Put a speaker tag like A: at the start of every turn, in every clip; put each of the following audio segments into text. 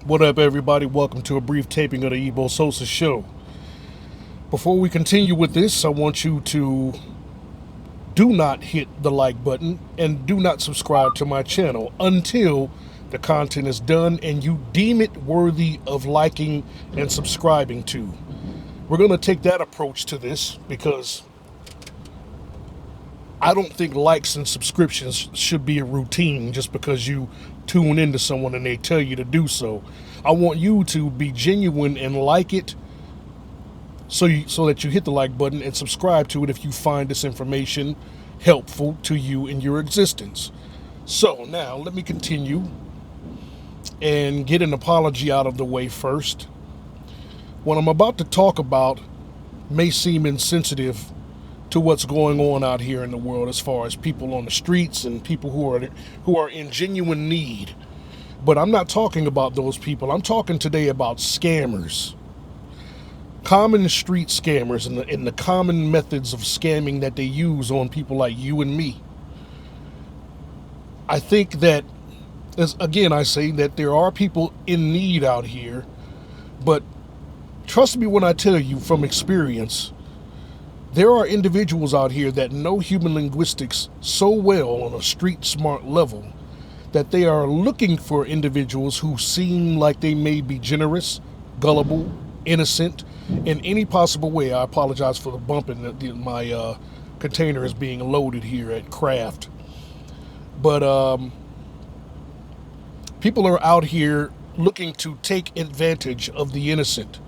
A: What up, everybody? Welcome to a brief taping of the Ebo Sosa Show. Before we continue with this, I want you to do not hit the like button and do not subscribe to my channel until the content is done and you deem it worthy of liking and subscribing to. We're going to take that approach to this because I don't think likes and subscriptions should be a routine just because you tune into someone and they tell you to do so. I want you to be genuine and like it so that you hit the like button and subscribe to it if you find this information helpful to you in your existence. So now let me continue and get an apology out of the way first. What I'm about to talk about may seem insensitive to what's going on out here in the world as far as people on the streets and people who are in genuine need. But I'm not talking about those people. I'm talking today about scammers. Common street scammers and the common methods of scamming that they use on people like you and me. I think that, as again, I say that there are people in need out here, but trust me when I tell you from experience, there are individuals out here that know human linguistics so well on a street smart level that they are looking for individuals who seem like they may be generous, gullible, innocent, in any possible way. I apologize for the bumping. My container is being loaded here at Craft. But people are out here looking to take advantage of the innocent.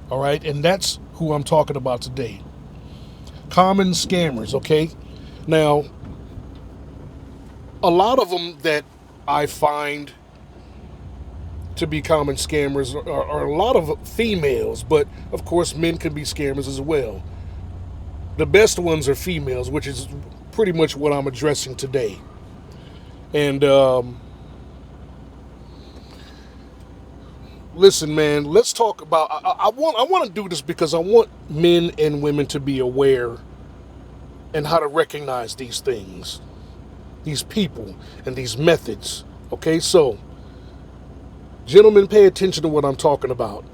A: All right? And that's who I'm talking about today. Common scammers, okay? Now, a lot of them that I find to be common scammers are a lot of females, but of course, men can be scammers as well. The best ones are females, which is pretty much what I'm addressing today. And listen, man, let's talk about. I want to do this because I want men and women to be aware and how to recognize these things, these people, and these methods. Okay, so gentlemen, pay attention to what I'm talking about.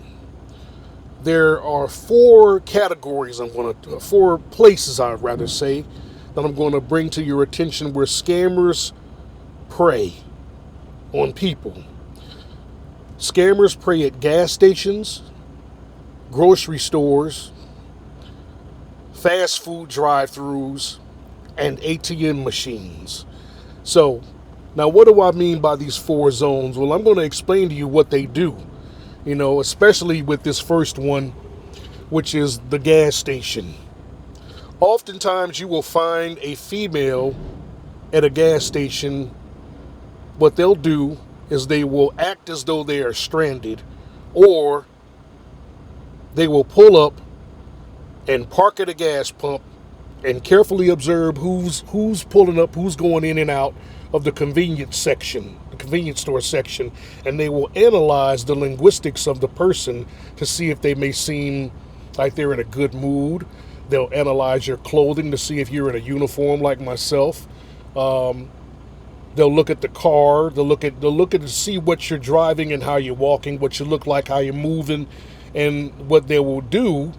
A: There are four categories four places I'd rather say, that I'm going to bring to your attention where scammers prey on people. Scammers prey at gas stations, grocery stores, fast food drive-throughs, and ATM machines. So, now what do I mean by these four zones? Well, I'm going to explain to you what they do. Especially with this first one, which is the gas station. Oftentimes, you will find a female at a gas station. What they'll do is they will act as though they are stranded, or they will pull up and park at a gas pump and carefully observe who's pulling up, who's going in and out of the convenience store section, and they will analyze the linguistics of the person to see if they may seem like they're in a good mood. They'll analyze your clothing to see if you're in a uniform like myself. They'll look at the car. They'll look at to see what you're driving and how you're walking, what you look like, how you're moving, and what they will do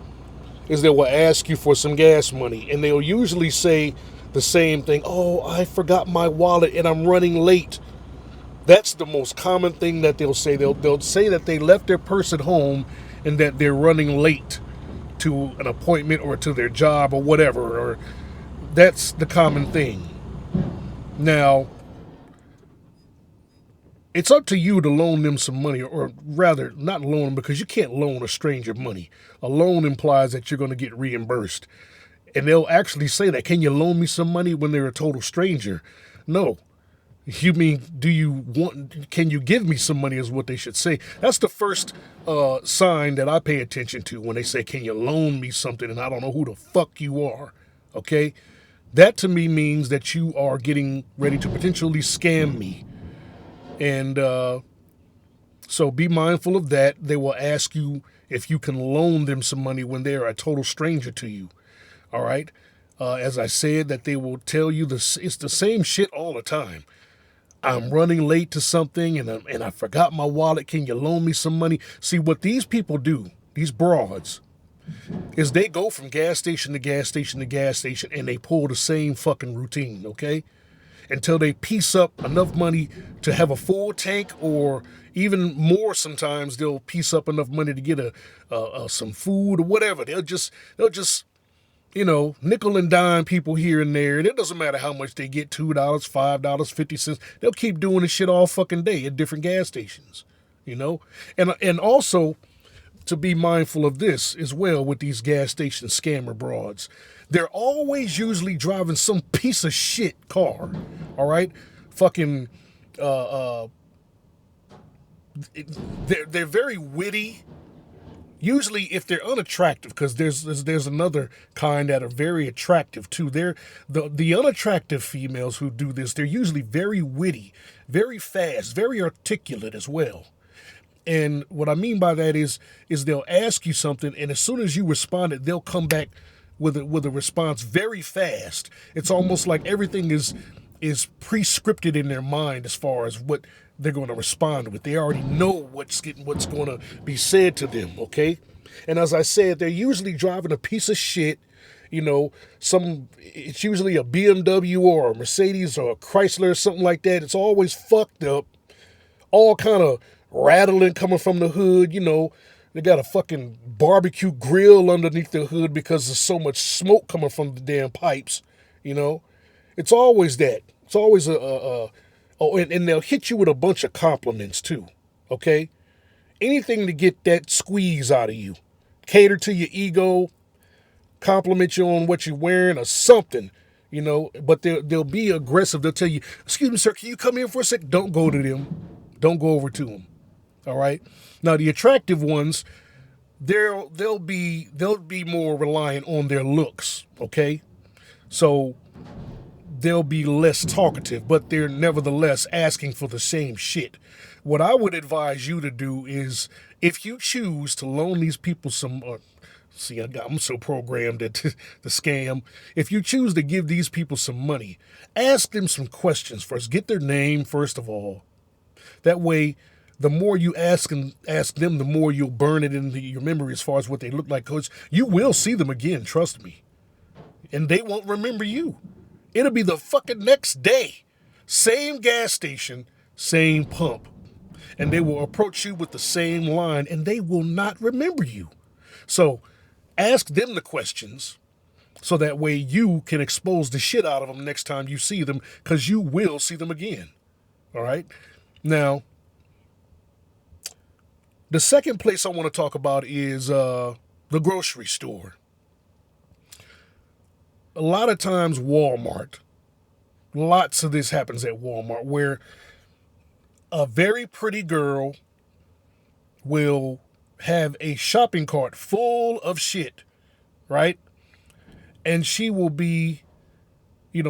A: is they will ask you for some gas money, and they'll usually say the same thing. Oh, I forgot my wallet and I'm running late. That's the most common thing that they'll say. They'll say that they left their purse at home and that they're running late to an appointment or to their job or whatever. Or that's the common thing. Now, it's up to you to loan them some money, or rather, not loan them, because you can't loan a stranger money. A loan implies that you're going to get reimbursed. And they'll actually say that. Can you loan me some money when they're a total stranger? No. You mean, can you give me some money is what they should say. That's the first sign that I pay attention to when they say, can you loan me something? And I don't know who the fuck you are. Okay? That to me means that you are getting ready to potentially scam me. And so be mindful of that. They will ask you if you can loan them some money when they're a total stranger to you. All right? As I said, that they will tell you this. It's the same shit all the time. I'm running late to something and I forgot my wallet. Can you loan me some money? See, what these people do, these broads, is they go from gas station to gas station to gas station and they pull the same fucking routine, okay? Until they piece up enough money to have a full tank, or even more sometimes they'll piece up enough money to get some food or whatever. They'll just nickel and dime people here and there. And it doesn't matter how much they get, $2, $5, 50 cents. They'll keep doing this shit all fucking day at different gas stations, And also, to be mindful of this as well with these gas station scammer broads. They're always usually driving some piece of shit car, all right? Fucking, they're very witty. Usually, if they're unattractive, because there's another kind that are very attractive too. They're the unattractive females who do this. They're usually very witty, very fast, very articulate as well. And what I mean by that is they'll ask you something, and as soon as you respond, they'll come back with a response very fast. It's almost like everything is pre-scripted in their mind as far as what they're going to respond with. They already know what's going to be said to them, okay? And as I said, they're usually driving a piece of shit, it's usually a BMW or a Mercedes or a Chrysler or something like that. It's always fucked up, all kind of rattling coming from the hood. They got a fucking barbecue grill underneath the hood because there's so much smoke coming from the damn pipes. It's always that. It's always and they'll hit you with a bunch of compliments too. Okay, anything to get that squeeze out of you, cater to your ego, compliment you on what you're wearing or something. But they'll be aggressive. They'll tell you, "Excuse me, sir, can you come here for a sec?" Don't go to them. Don't go over to them. All right. Now the attractive ones, they'll be more reliant on their looks. Okay, so they'll be less talkative, but they're nevertheless asking for the same shit. What I would advise you to do is, if you choose to loan these people some, I'm so programmed at the scam. If you choose to give these people some money, ask them some questions first. Get their name first of all. That way, the more you ask them, the more you'll burn it into your memory as far as what they look like. Because you will see them again, trust me. And they won't remember you. It'll be the fucking next day. Same gas station, same pump. And they will approach you with the same line, and they will not remember you. So ask them the questions so that way you can expose the shit out of them next time you see them, because you will see them again. All right? Now, the second place I want to talk about is the grocery store. A lot of times Walmart, lots of this happens at Walmart, where a very pretty girl will have a shopping cart full of shit, right? And she will be,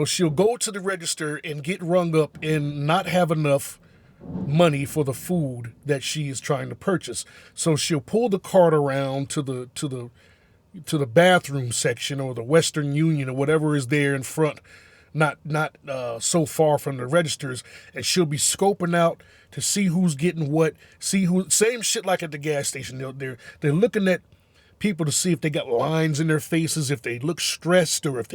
A: she'll go to the register and get rung up and not have enough money for the food that she is trying to purchase. So she'll pull the cart around to the bathroom section or the Western Union or whatever is there in front, not so far from the registers, and she'll be scoping out to see who's getting what, same shit like at the gas station. They're looking at people to see if they got lines in their faces, if they look stressed, or if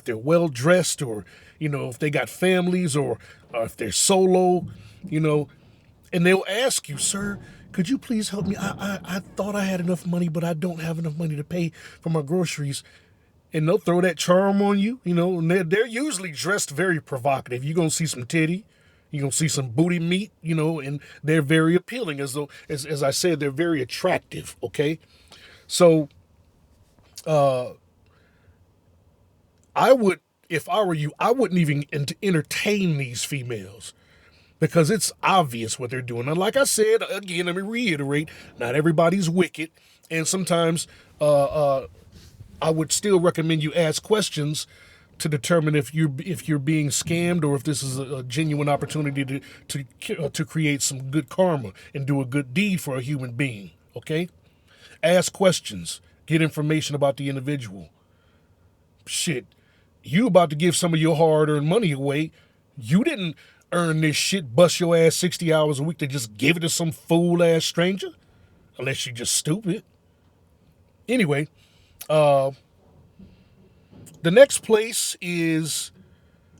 A: they're well dressed, or if they got families, or if they're solo, and they'll ask you, "Sir, could you please help me? I thought I had enough money, but I don't have enough money to pay for my groceries." And they'll throw that charm on you, and they're usually dressed very provocative. You're going to see some titty, you're going to see some booty meat, and they're very appealing, as I said, they're very attractive, okay? So, if I were you, I wouldn't even entertain these females, because it's obvious what they're doing. And like I said, again, let me reiterate, not everybody's wicked. And sometimes I would still recommend you ask questions to determine if you're being scammed, or if this is a genuine opportunity to create some good karma and do a good deed for a human being, okay? Ask questions. Get information about the individual. Shit, you about to give some of your hard-earned money away. You didn't earn this shit, bust your ass 60 hours a week to just give it to some fool ass stranger, unless you just stupid. Anyway, the next place is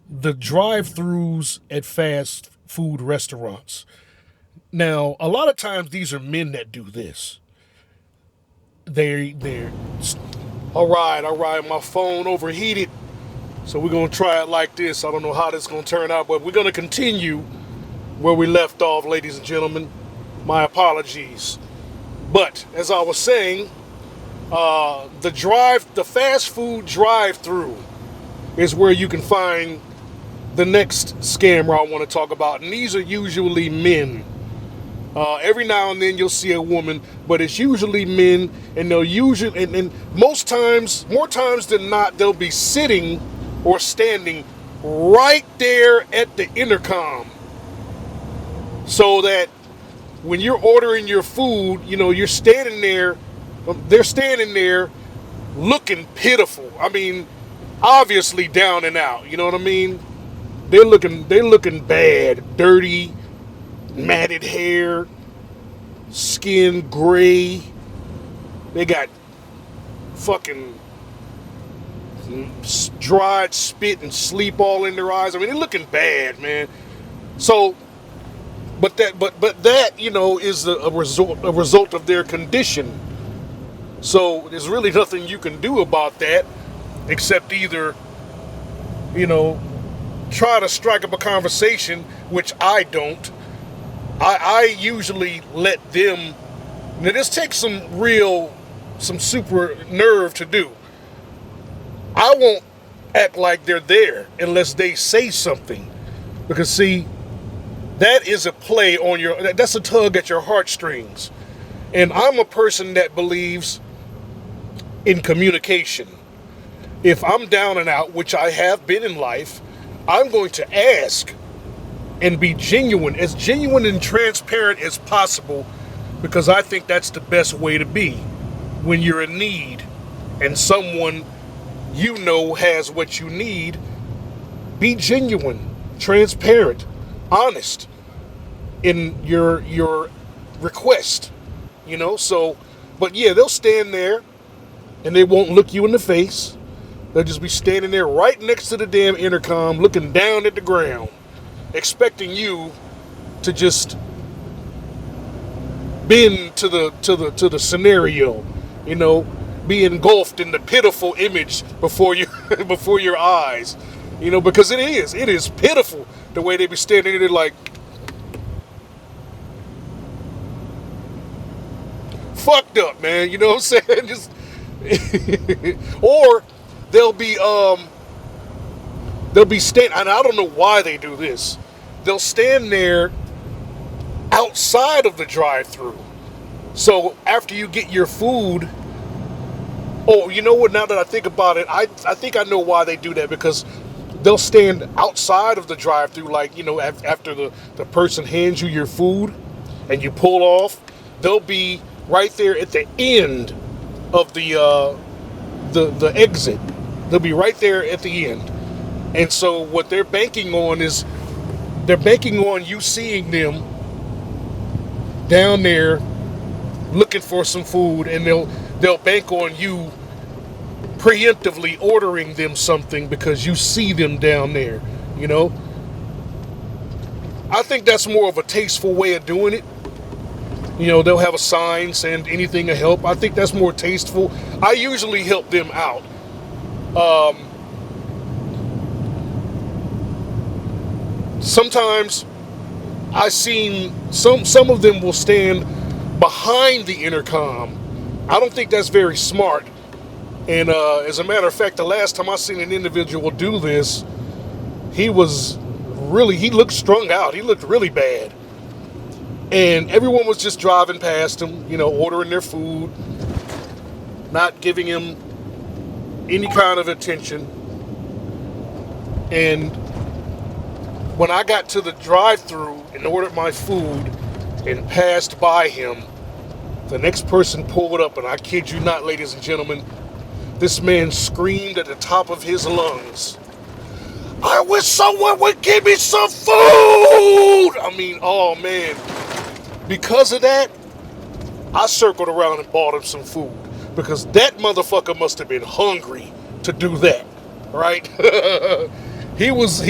A: the drive-throughs at fast food restaurants. Now, a lot of times these are men that do this. They're all right, my phone overheated, so we're gonna try it like this. I don't know how this is gonna turn out, but we're gonna continue where we left off, ladies and gentlemen. My apologies. But as I was saying, the fast food drive-through is where you can find the next scammer I want to talk about, and these are usually men. Every now and then you'll see a woman, but it's usually men, and they'll usually, and most times, more times than not, they'll be sitting or standing right there at the intercom, so that when you're ordering your food, you're standing there, they're standing there looking pitiful. I mean, obviously down and out, you know what I mean? They're looking bad, dirty, matted hair, skin gray. They got fucking dried spit and sleep all in their eyes. I mean, they're looking bad, man. So, but that is a result of their condition. So there's really nothing you can do about that, except either, try to strike up a conversation, which I don't. I usually let them. Now this takes some super nerve to do. I won't act like they're there unless they say something, because see, that is a play on that's a tug at your heartstrings, and I'm a person that believes in communication. If I'm down and out, which I have been in life, I'm going to ask and be as genuine and transparent as possible, because I think that's the best way to be when you're in need and someone has what you need. Be genuine, transparent, honest in your request, so, but yeah, they'll stand there and they won't look you in the face. They'll just be standing there right next to the damn intercom, looking down at the ground, expecting you to just bend to the scenario, be engulfed in the pitiful image before your eyes, because it is pitiful the way they be standing there like fucked up, man. You know what I'm saying? Just or they'll be standing, and I don't know why they do this. They'll stand there outside of the drive-through. So after you get your food, oh, you know what? Now that I think about it, I think I know why they do that, because they'll stand outside of the drive-through, like, after the person hands you your food and you pull off, they'll be right there at the end of the exit. They'll be right there at the end. And so what they're banking on is you seeing them down there looking for some food, and they'll bank on you preemptively ordering them something because you see them down there, I think that's more of a tasteful way of doing it. They'll have a sign saying anything to help. I think that's more tasteful. I usually help them out. Sometimes I've seen some of them will stand behind the intercom. I don't think that's very smart. And as a matter of fact, the last time I seen an individual do this, he looked strung out. He looked really bad. And everyone was just driving past him, ordering their food, not giving him any kind of attention. And when I got to the drive-thru and ordered my food and passed by him, the next person pulled up, and I kid you not, ladies and gentlemen, this man screamed at the top of his lungs, I wish someone would give me some food. I mean, oh man. Because of that, I circled around and bought him some food. Because that motherfucker must have been hungry to do that. Right? he must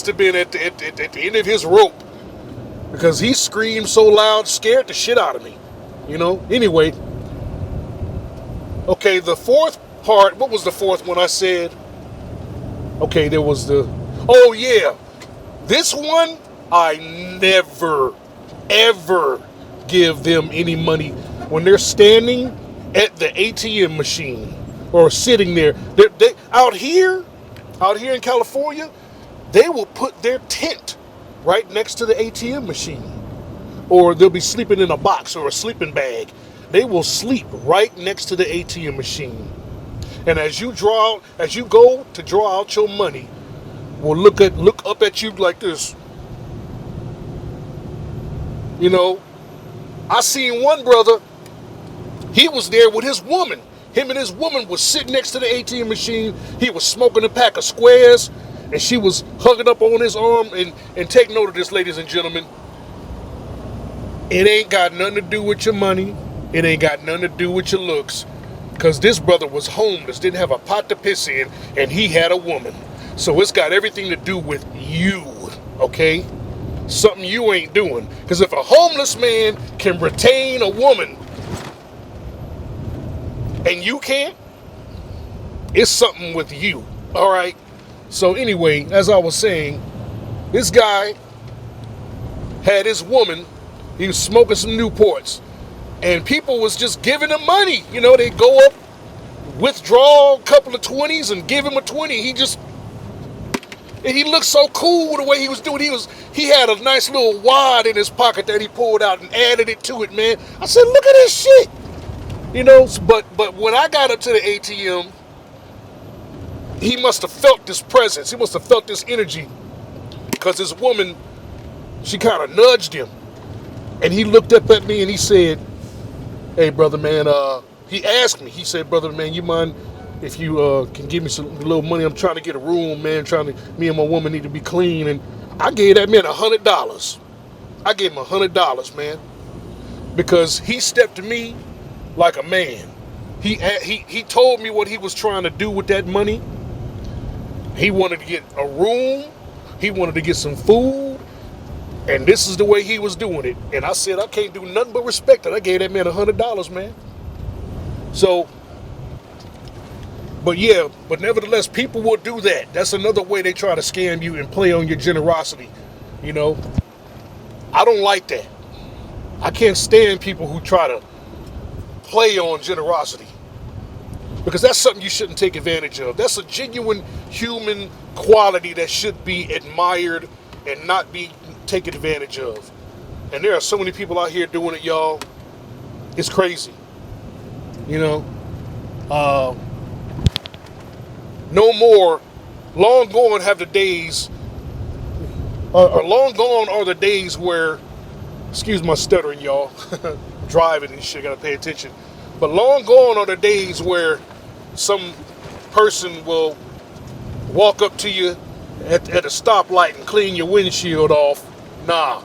A: have been at the end of his rope. Because he screamed so loud, scared the shit out of me. You know? Anyway. Okay, the fourth part, what was the fourth one I said? Okay, there was the, oh yeah. This one, I never, ever give them any money when they're standing at the ATM machine or sitting there. They out here in California, they will put their tent right next to the ATM machine. Or they'll be sleeping in a box or a sleeping bag. They will sleep right next to the ATM machine. And as you go to draw out your money, will look up at you like this. You know, I seen one brother, he was there with his woman. Him and his woman was sitting next to the ATM machine. He was smoking a pack of squares, and she was hugging up on his arm. And take note of this, ladies and gentlemen. It ain't got nothing to do with your money. It ain't got nothing to do with your looks. Because this brother was homeless, didn't have a pot to piss in, and he had a woman. So it's got everything to do with you, okay? Something you ain't doing. Because if a homeless man can retain a woman and you can't, it's something with you, all right? So anyway, as I was saying, this guy had his woman, he was smoking some Newports, and people was just giving him money. You know, they go up, withdraw a couple of 20s and give him a 20. And he looked so cool the way he was doing. He had a nice little wad in his pocket that he pulled out and added it to it, man. I said, look at this shit. You know, but when I got up to the ATM, he must have felt this presence. He must have felt this energy. Because his woman, she kind of nudged him. And he looked up at me and he said, hey, brother, man, he asked me, he said, brother, man, you mind if you can give me some little money? I'm trying to get a room, man, me and my woman need to be clean. And I gave that man $100. I gave him $100, man, because he stepped to me like a man. He told me what he was trying to do with that money. He wanted to get a room. He wanted to get some food. And this is the way he was doing it. And I said, I can't do nothing but respect it. I gave that man $100, man. So, but yeah, but nevertheless, people will do that. That's another way they try to scam you and play on your generosity. You know, I don't like that. I can't stand people who try to play on generosity, because that's something you shouldn't take advantage of. That's a genuine human quality that should be admired and not be taken advantage of. And there are so many people out here doing it, y'all. It's crazy. You know, no more. Long gone have the days, or long gone are the days where, excuse my stuttering, y'all, driving and shit, gotta pay attention. But long gone are the days where some person will walk up to you at a stoplight and clean your windshield off. Nah.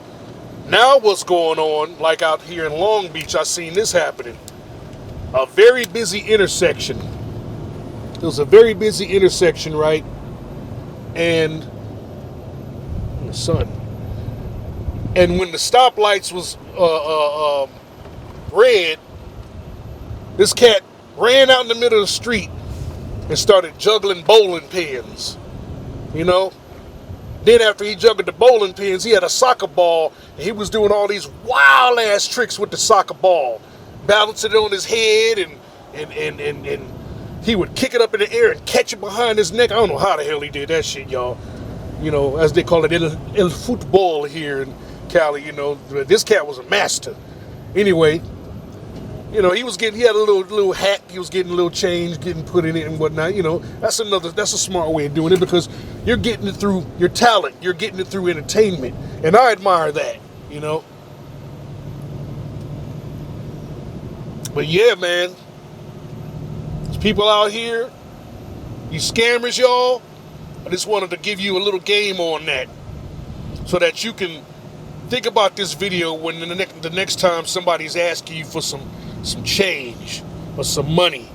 A: Now what's going on, like out here in Long Beach, I seen this happening. A very busy intersection. It was a very busy intersection, right? And the sun. And when the stoplights was red, this cat ran out in the middle of the street and started juggling bowling pins. You know? Then after he juggled the bowling pins, he had a soccer ball, and he was doing all these wild ass tricks with the soccer ball, balancing it on his head, and he would kick it up in the air and catch it behind his neck. I don't know how the hell he did that shit, y'all. You know, as they call it, el football here in Cali. You know, this cat was a master. Anyway, you know, he had a little hat. He was getting a little change, getting put in it and whatnot. You know, that's a smart way of doing it, because you're getting it through your talent. You're getting it through entertainment. And I admire that, you know. But yeah, man, there's people out here, you scammers, y'all, I just wanted to give you a little game on that so that you can think about this video when the next time somebody's asking you for some change or some money.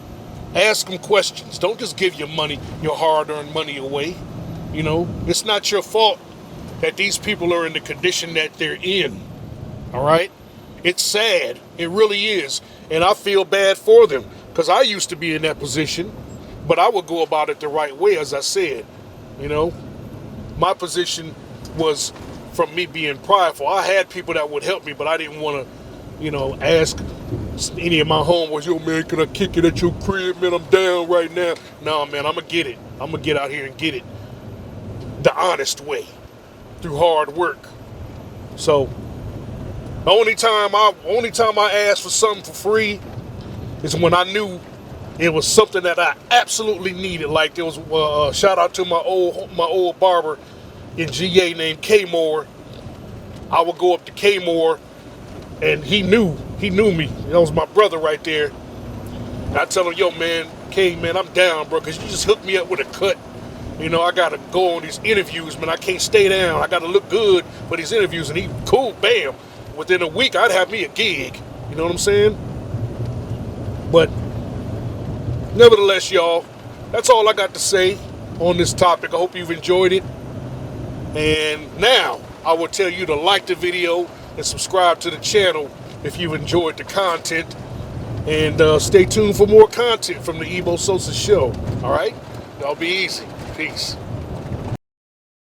A: Ask them questions. Don't just give your money, your hard-earned money away. You know, it's not your fault that these people are in the condition that they're in. All right? It's sad. It really is. And I feel bad for them because I used to be in that position, but I would go about it the right way, as I said. You know, my position was from me being prideful. I had people that would help me, but I didn't want to, you know, ask any of my homeboys, yo, man, can I kick it at your crib? Man, I'm down right now. No, man, I'm going to get it. I'm going to get out here and get it the honest way, through hard work. So the only time I asked for something for free is when I knew it was something that I absolutely needed. Like there was shout out to my old barber in GA named K-Moore. I would go up to K-Moore and he knew me. That was my brother right there. And I tell him, yo, man, K, man, I'm down, bro, because you just hooked me up with a cut. You know, I got to go on these interviews, man. I can't stay down. I got to look good for these interviews. And he, cool, bam. Within a week, I'd have me a gig. You know what I'm saying? But nevertheless, y'all, that's all I got to say on this topic. I hope you've enjoyed it. And now I will tell you to like the video and subscribe to the channel if you've enjoyed the content. And stay tuned for more content from the Ebo Sosa Show. All right? Y'all be easy. Peace.